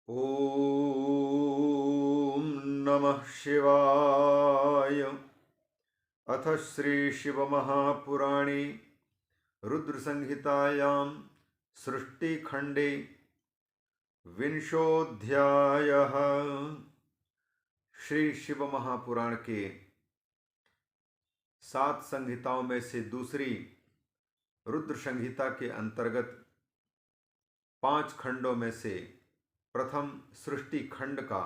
ॐ नमः शिवाय। अथ श्री शिवमहापुराणे रुद्रसंहितायां सृष्टिखण्डे विंशोऽध्यायः। श्री शिव महापुराण के 7 संहिताओं में से दूसरी रुद्र संहिता के अंतर्गत 5 खंडों में से प्रथम सृष्टि खंड का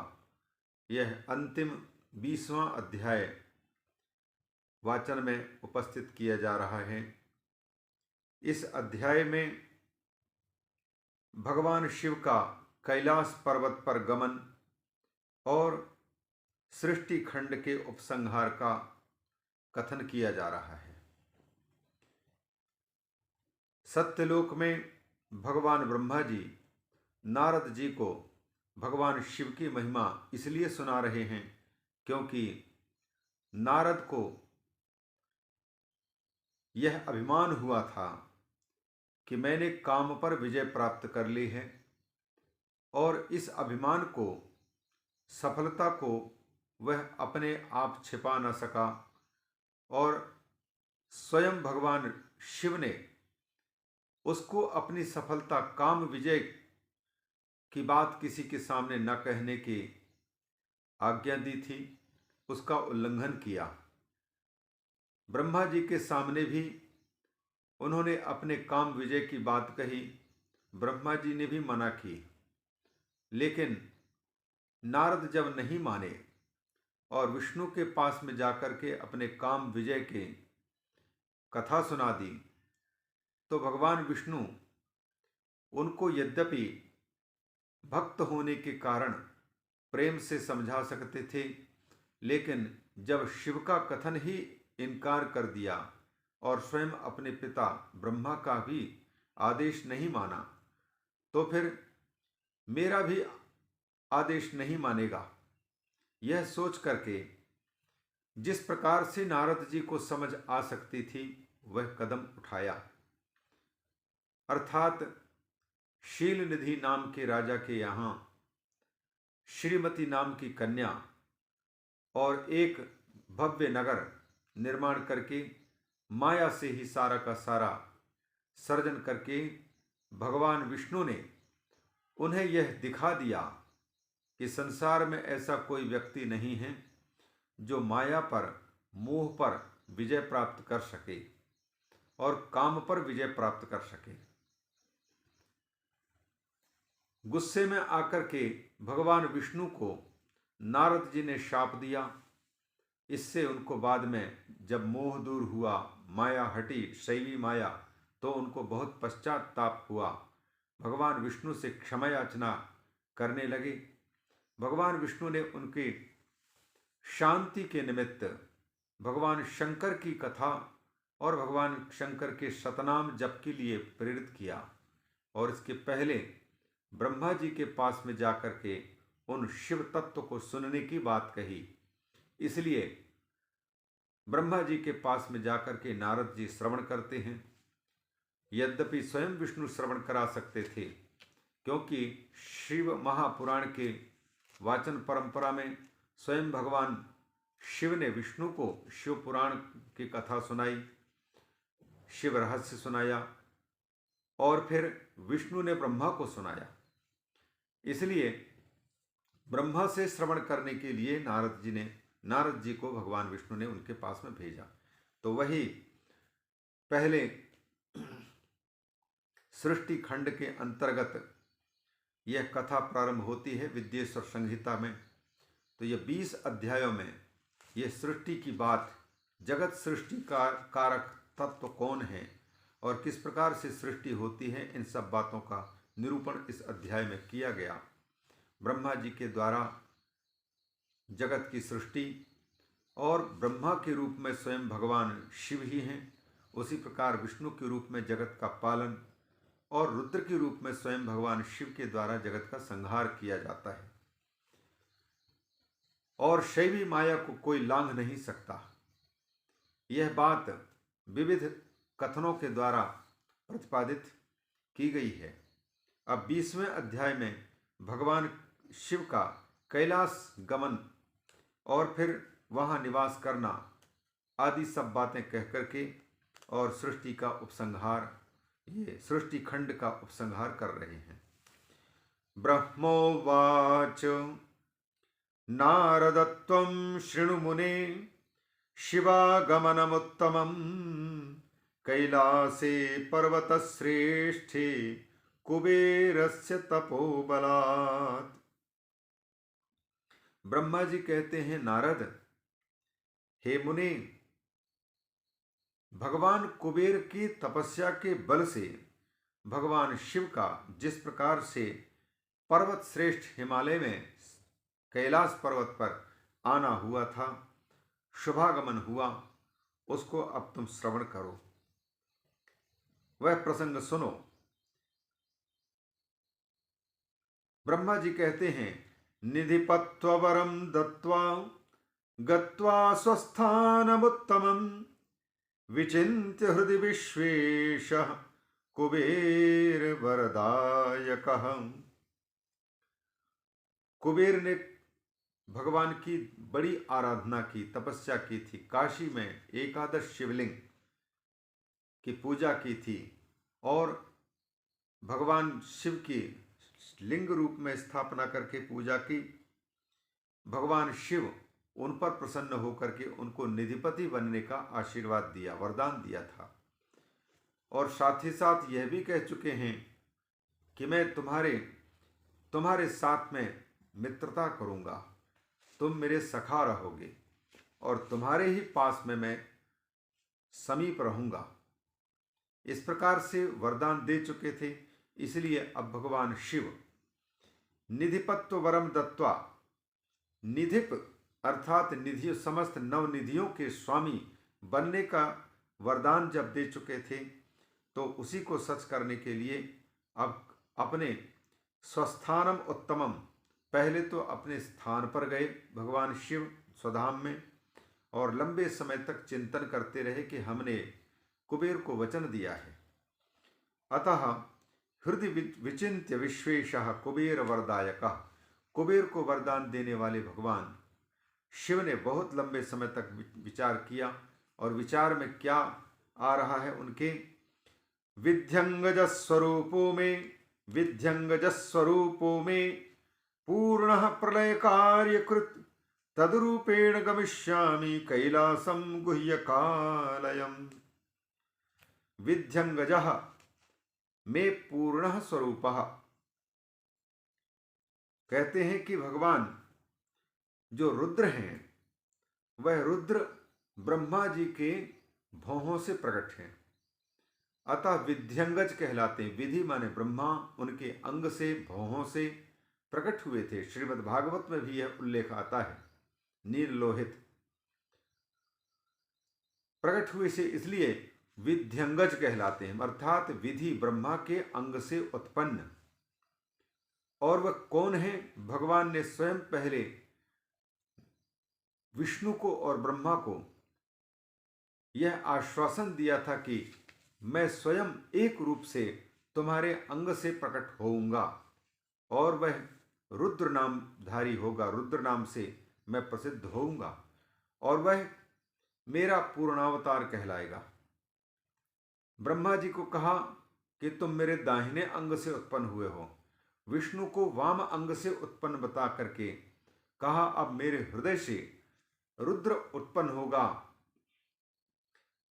यह अंतिम 20वां अध्याय वाचन में उपस्थित किया जा रहा है। इस अध्याय में भगवान शिव का कैलाश पर्वत पर गमन और सृष्टि खंड के उपसंहार का कथन किया जा रहा है। सत्यलोक में भगवान ब्रह्मा जी नारद जी को भगवान शिव की महिमा इसलिए सुना रहे हैं क्योंकि नारद को यह अभिमान हुआ था कि मैंने काम पर विजय प्राप्त कर ली है, और इस अभिमान को, सफलता को वह अपने आप छिपा न सका, और स्वयं भगवान शिव ने उसको अपनी सफलता, काम विजय की बात किसी के सामने न कहने की आज्ञा दी थी। उसका उल्लंघन किया। ब्रह्मा जी के सामने भी उन्होंने अपने काम विजय की बात कही। ब्रह्मा जी ने भी मना की, लेकिन नारद जब नहीं माने और विष्णु के पास में जाकर के अपने काम विजय के कथा सुना दी, तो भगवान विष्णु उनको यद्यपि भक्त होने के कारण प्रेम से समझा सकते थे, लेकिन जब शिव का कथन ही इनकार कर दिया और स्वयं अपने पिता ब्रह्मा का भी आदेश नहीं माना, तो फिर मेरा भी आदेश नहीं मानेगा। यह सोच करके जिस प्रकार से नारद जी को समझ आ सकती थी, वह कदम उठाया। अर्थात शील निधि नाम के राजा के यहाँ श्रीमती नाम की कन्या और एक भव्य नगर निर्माण करके माया से ही सारा का सारा सर्जन करके भगवान विष्णु ने उन्हें यह दिखा दिया कि संसार में ऐसा कोई व्यक्ति नहीं है जो माया पर, मोह पर विजय प्राप्त कर सके और काम पर विजय प्राप्त कर सके। गुस्से में आकर के भगवान विष्णु को नारद जी ने शाप दिया। इससे उनको बाद में जब मोह दूर हुआ, माया हटी, शैवी माया, तो उनको बहुत पश्चाताप हुआ। भगवान विष्णु से क्षमा याचना करने लगे। भगवान विष्णु ने उनकी शांति के निमित्त भगवान शंकर की कथा और भगवान शंकर के शतनाम जप के लिए प्रेरित किया, और इसके पहले ब्रह्मा जी के पास में जाकर के उन शिव तत्व को सुनने की बात कही। इसलिए ब्रह्मा जी के पास में जाकर के नारद जी श्रवण करते हैं। यद्यपि स्वयं विष्णु श्रवण करा सकते थे, क्योंकि शिव महापुराण के वाचन परंपरा में स्वयं भगवान शिव ने विष्णु को शिव पुराण की कथा सुनाई, शिव रहस्य सुनाया, और फिर विष्णु ने ब्रह्मा को सुनाया। इसलिए ब्रह्मा से श्रवण करने के लिए नारद जी को भगवान विष्णु ने उनके पास में भेजा। तो वही पहले सृष्टि खंड के अंतर्गत यह कथा प्रारंभ होती है विद्येश्वर संहिता में। तो यह 20 अध्यायों में यह सृष्टि की बात, जगत सृष्टि का कारक तत्व कौन है और किस प्रकार से सृष्टि होती है, इन सब बातों का निरूपण इस अध्याय में किया गया। ब्रह्मा जी के द्वारा जगत की सृष्टि, और ब्रह्मा के रूप में स्वयं भगवान शिव ही हैं, उसी प्रकार विष्णु के रूप में जगत का पालन, और रुद्र के रूप में स्वयं भगवान शिव के द्वारा जगत का संहार किया जाता है। और शैवी माया को कोई लांघ नहीं सकता। यह बात विविध कथनों के द्वारा प्रतिपादित की गई है। अब 20वें अध्याय में भगवान शिव का कैलाश गमन और फिर वहाँ निवास करना आदि सब बातें कह करके और सृष्टि का उपसंहार, ये सृष्टि खंड का उपसंहार कर रहे हैं। ब्रह्मोवाच नारदत्वं शृणु मुने शिवागमनमुत्तमं कैलासे पर्वतश्रेष्ठे कुबेरस्य तपोबलात्। ब्रह्मा जी कहते हैं, नारद, हे मुने, भगवान कुबेर की तपस्या के बल से भगवान शिव का जिस प्रकार से पर्वत श्रेष्ठ हिमालय में कैलाश पर्वत पर आना हुआ था, शुभागमन हुआ, उसको अब तुम श्रवण करो, वह प्रसंग सुनो। ब्रह्मा जी कहते हैं, निधिपत्ववरम दत्वा गत्वा स्वस्थानमुत्तमं विचिन्त्य हृदि विश्वेशः कुबेर वरदायकः। कुबेर ने भगवान की बड़ी आराधना की, तपस्या की थी, काशी में एकादश शिवलिंग की पूजा की थी और भगवान शिव की लिंग रूप में स्थापना करके पूजा की। भगवान शिव उन पर प्रसन्न होकर के उनको निधिपति बनने का आशीर्वाद दिया, वरदान दिया था। और साथ ही साथ यह भी कह चुके हैं कि मैं तुम्हारे साथ में मित्रता करूंगा, तुम मेरे सखा रहोगे और तुम्हारे ही पास में मैं समीप रहूंगा। इस प्रकार से वरदान दे चुके थे। इसलिए अब भगवान शिव निधिपत्व वरम दत्वा, निधिप अर्थात निधि, समस्त नवनिधियों के स्वामी बनने का वरदान जब दे चुके थे, तो उसी को सच करने के लिए अब अपने स्वस्थानम उत्तमम, पहले तो अपने स्थान पर गए भगवान शिव स्वधाम में और लंबे समय तक चिंतन करते रहे कि हमने कुबेर को वचन दिया है। अतः हृदय विचिन्त्य विश्वेशः कुबेर वरदायकः, कुबेर को वरदान देने वाले भगवान शिव ने बहुत लंबे समय तक विचार किया और विचार में क्या आ रहा है उनके, विध्यंगजस्वरूपो में पूर्णः प्रलय कार्यकृत तद्रूपेण गमिष्यामि कैलासं गुह्यकालयम्। विध्यंगजः में पूर्णः स्वरूपः, कहते हैं कि भगवान जो रुद्र हैं, वह रुद्र ब्रह्मा जी के भौहों से प्रकट हैं, अतः विध्यंगज कहलाते हैं। विधि माने ब्रह्मा, उनके अंग से, भौहों से प्रकट हुए थे। श्रीमद् भागवत में भी यह उल्लेख आता है, नील लोहित प्रकट हुए से इसलिए विध्यंगज कहलाते हैं, अर्थात विधि ब्रह्मा के अंग से उत्पन्न। और वह कौन है? भगवान ने स्वयं पहले विष्णु को और ब्रह्मा को यह आश्वासन दिया था कि मैं स्वयं एक रूप से तुम्हारे अंग से प्रकट होऊंगा और वह रुद्र नामधारी होगा, रुद्र नाम से मैं प्रसिद्ध होऊंगा और वह मेरा पूर्णावतार कहलाएगा। ब्रह्मा जी को कहा कि तुम मेरे दाहिने अंग से उत्पन्न हुए हो, विष्णु को वाम अंग से उत्पन्न बता करके कहा अब मेरे हृदय से रुद्र उत्पन्न होगा,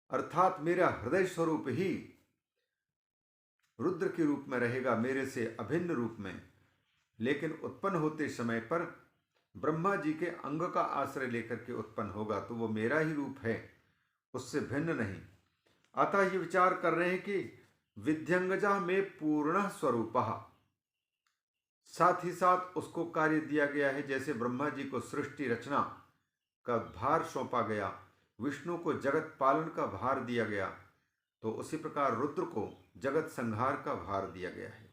अर्थात मेरा हृदय स्वरूप ही रुद्र के रूप में रहेगा, मेरे से अभिन्न रूप में। लेकिन उत्पन्न होते समय पर ब्रह्मा जी के अंग का आश्रय लेकर के उत्पन्न होगा, तो वो मेरा ही रूप है, उससे भिन्न नहीं। अतः ये विचार कर रहे हैं कि विध्यंगजा में पूर्ण स्वरूपः, साथ ही साथ उसको कार्य दिया गया है। जैसे ब्रह्मा जी को सृष्टि रचना का भार सौंपा गया, विष्णु को जगत पालन का भार दिया गया, तो उसी प्रकार रुद्र को जगत संहार का भार दिया गया है।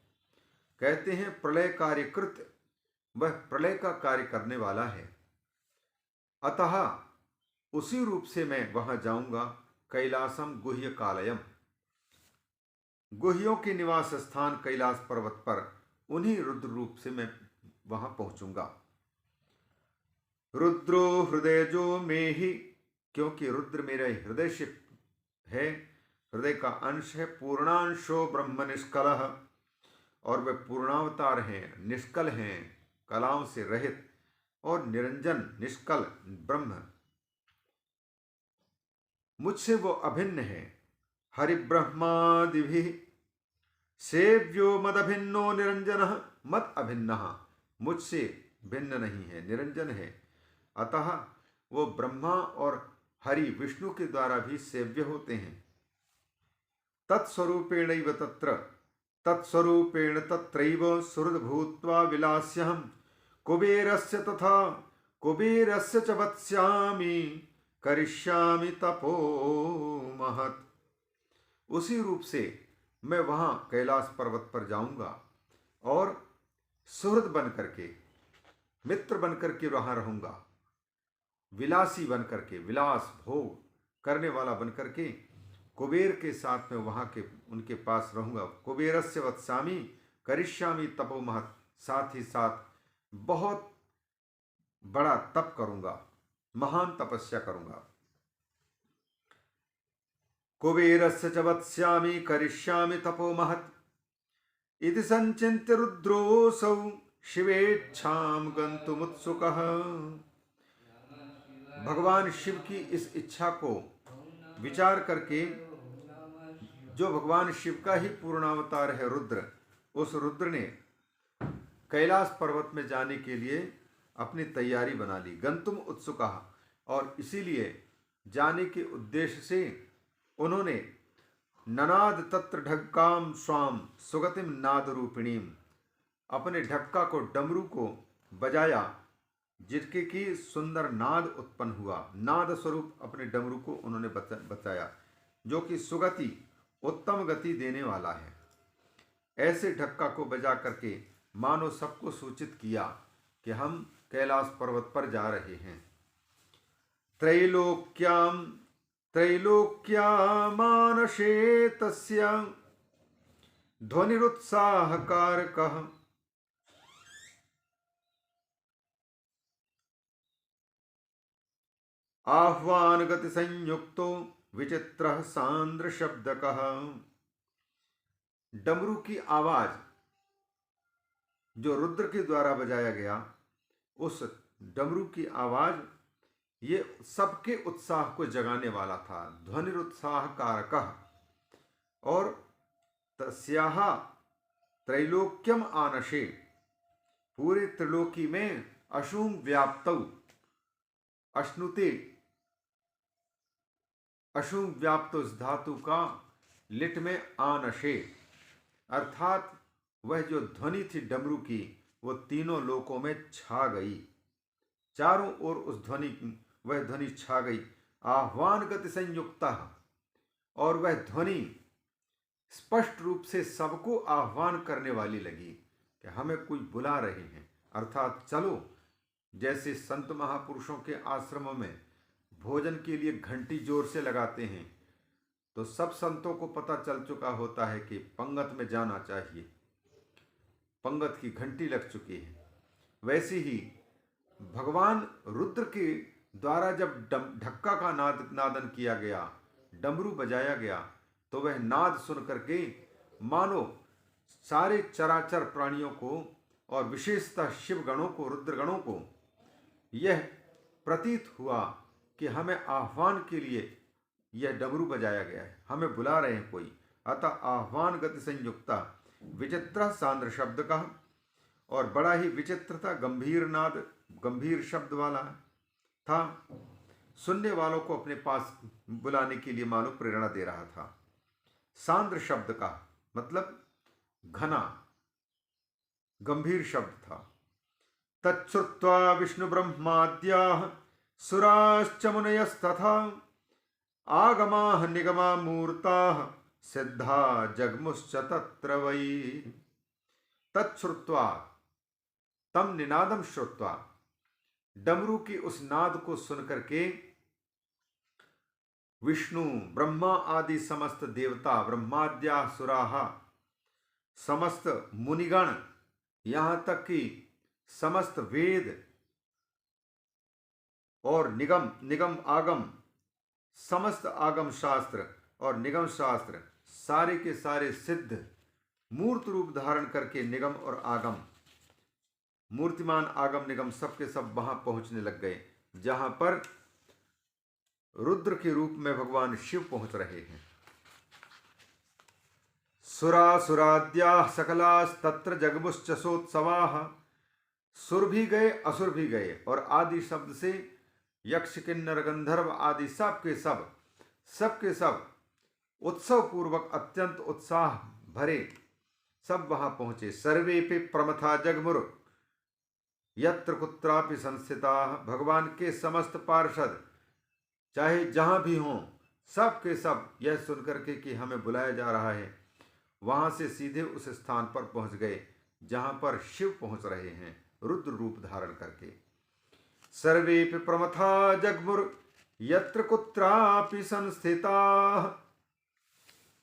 कहते हैं प्रलय कार्यकृत, वह प्रलय का कार्य करने वाला है। अतः उसी रूप से मैं वहां जाऊंगा, कैलासम गुह्य कालयम, गुह्यों के निवास स्थान कैलाश पर्वत पर उन्हीं रुद्र रूप से मैं वहां पहुंचूंगा। रुद्रो हृदय जो में ही, क्योंकि रुद्र मेरा हृदय से है, हृदय का अंश है। पूर्णांशो ब्रह्म निष्कल, और वे पूर्णावतार हैं, निष्कल हैं, कलाओं से रहित और निरंजन निष्कल ब्रह्म। मुझसे वो अभिन्न है। हरिब्रह्मादिभि सेव्यो मदभिन्नो निरंजन मद अभिन्न, मुझसे भिन्न नहीं है, निरंजन है। अतः वो ब्रह्मा और हरि विष्णु के द्वारा भी सेव्य होते हैं। तत्स्वरूपेणैव तत्र, तत्स्वरूपेण तत्रैव सुहृद भूत्वा विलास्यहं कुबेरस्य तथा कुबेरस्य च वत्स्यामि करिष्यामि तपो महत्। उसी रूप से मैं वहां कैलाश पर्वत पर जाऊंगा और सुहृद बन करके, मित्र बन करके वहां रहूंगा, विलासी बन करके, विलास भोग करने वाला बन करके कुबेर के साथ में वहां के उनके पास रहूंगा। कुबेरस्य वत्स्यामि करिष्यामि तपो महत्, साथ ही साथ बहुत बड़ा तप करूंगा, महान तपस्या करूंगा। कुबेरस्य च वत्स्यामि करिष्यामि तपो महत् इति संचिन्त्य रुद्रोऽसौ शिवेच्छां गन्तुमुत्सुकः। भगवान शिव की इस इच्छा को विचार करके, जो भगवान शिव का ही पूर्णावतार है रुद्र, उस रुद्र ने कैलाश पर्वत में जाने के लिए अपनी तैयारी बना ली। गंतुम उत्सुका, और इसीलिए जाने के उद्देश्य से उन्होंने ननाद तत्र ढक्काम स्वाम सुगतिम नाद रूपिणीम, अपने ढक्का को, डमरू को बजाया, जिसके की सुंदर नाद उत्पन्न हुआ। नाद स्वरूप अपने डमरू को उन्होंने बताया, जो कि सुगति, उत्तम गति देने वाला है। ऐसे ढक्का को बजा करके मानो सबको सूचित किया कि हम कैलाश पर्वत पर जा रहे हैं। त्रैलोक्यामानशे तस्य ध्वनिरुत्साहकारकः आह्वानगति संयुक्तो विचित्रः सांद्र शब्दकः। डमरू की आवाज जो रुद्र के द्वारा बजाया गया, उस डमरू की आवाज ये सबके उत्साह को जगाने वाला था। ध्वनिरुत्साह कारकः, और तस्याः त्रैलोक्यम आनशे, पूरे त्रिलोकी में अशुम व्याप्तौ, अश्नुते, अशुम व्याप्त उस धातु का लिट में आनशे, अर्थात वह जो ध्वनि थी डमरू की, वो तीनों लोकों में छा गई, चारों ओर उस वह ध्वनि छा गई। आह्वान गति संयुक्ता, और वह ध्वनि स्पष्ट रूप से सबको आह्वान करने वाली लगी कि हमें कोई बुला रहे हैं, अर्थात चलो। जैसे संत महापुरुषों के आश्रमों में भोजन के लिए घंटी जोर से लगाते हैं, तो सब संतों को पता चल चुका होता है कि पंगत में जाना चाहिए, पंगत की घंटी लग चुकी है। वैसे ही भगवान रुद्र के द्वारा जब ढक्का का नादन किया गया, डमरू बजाया गया, तो वह नाद सुन करके मानो सारे चराचर प्राणियों को और विशेषतः शिवगणों को, रुद्रगणों को यह प्रतीत हुआ कि हमें आह्वान के लिए यह डमरू बजाया गया है, हमें बुला रहे हैं कोई। अतः आह्वान गति संयुक्ता विचित्र सांद्र शब्द का, और बड़ा ही विचित्र था, गंभीर नाद, गंभीर शब्द वाला था, सुनने वालों को अपने पास बुलाने के लिए मानो प्रेरणा दे रहा था। सांद्र शब्द का मतलब घना, गंभीर शब्द था। तच्छ्रुत्वा विष्णु ब्रह्माद्याः सुराश्च मुनयस्तथा आगमाः निगमा मूर्ताः सिद्धा जगमुश्च तत्र वै। तच्छ्रुत्वा, तम निनादम श्रुत्वा, डमरू की उस नाद को सुनकर के विष्णु, ब्रह्मा आदि समस्त देवता, ब्रह्माद्या सुराहा, समस्त मुनिगण, यहाँ तक कि समस्त वेद और निगम निगम आगम, समस्त आगम शास्त्र और निगम शास्त्र सारे के सारे सिद्ध मूर्त रूप धारण करके निगम और आगम, मूर्तिमान आगम निगम सबके सब वहां पहुंचने लग गए जहां पर रुद्र के रूप में भगवान शिव पहुंच रहे हैं। सुरासुराद्याः सकलास्तत्र जगमुश्चसोत्सवाः, सुर भी गए असुर भी गए, और आदि शब्द से यक्ष किन्नर गंधर्व आदि सब के सब उत्सव पूर्वक अत्यंत उत्साह भरे सब वहां पहुंचे। सर्वे पे प्रमथा जगमुर यत्र कुत्रापि संस्थिताः, भगवान के समस्त पार्षद चाहे जहां भी हों सब के सब यह सुनकर के कि हमें बुलाया जा रहा है वहां से सीधे उस स्थान पर पहुंच गए जहां पर शिव पहुंच रहे हैं रुद्र रूप धारण करके। सर्वेपि प्रमथा जगमुर यत्र कुत्रापि संस्थिताः,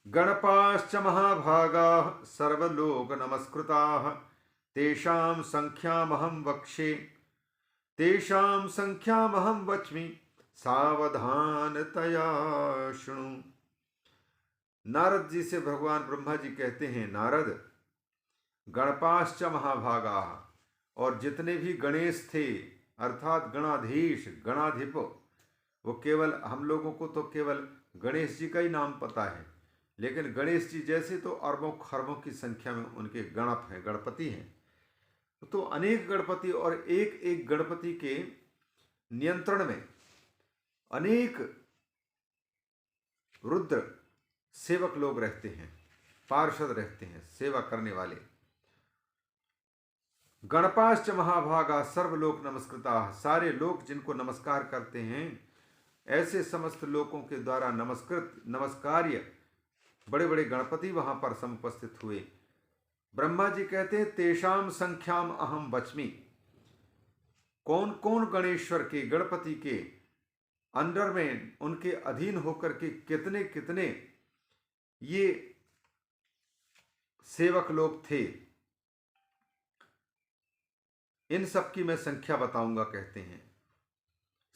गणपाश्च महाभागाः सर्वलोक नमस्कृताः, तेषां संख्यामहं वक्ष्ये तेषां संख्यामहं वच्मि सावधानतया शृणु। नारद जी से भगवान ब्रह्मा जी कहते हैं, नारद, गणपाश्च महाभागाः, और जितने भी गणेश थे अर्थात गणाधीश गणाधिप, वो केवल हम लोगों को तो केवल गणेश जी का ही नाम पता है, लेकिन गणेश जी जैसे तो अरबों खरबों की संख्या में उनके गणप हैं, गणपति हैं। तो अनेक गणपति और एक एक गणपति के नियंत्रण में अनेक रुद्र सेवक लोग रहते हैं, पार्षद रहते हैं, सेवा करने वाले। गणपाश्च महाभागा सर्वलोक नमस्कृता, सारे लोग जिनको नमस्कार करते हैं, ऐसे समस्त लोगों के द्वारा नमस्कार्य बड़े बड़े गणपति वहां पर समुपस्थित हुए। ब्रह्मा जी कहते हैं, तेषाम संख्याम अहम वच्मि, कौन कौन गणेश्वर के गणपति के अंडर में उनके अधीन होकर के कितने कितने ये सेवक लोग थे, इन सब की मैं संख्या बताऊंगा। कहते हैं,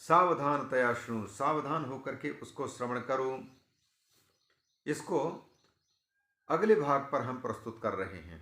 सावधानतया शृणु, सावधान होकर के उसको श्रवण करो। इसको अगले भाग पर हम प्रस्तुत कर रहे हैं।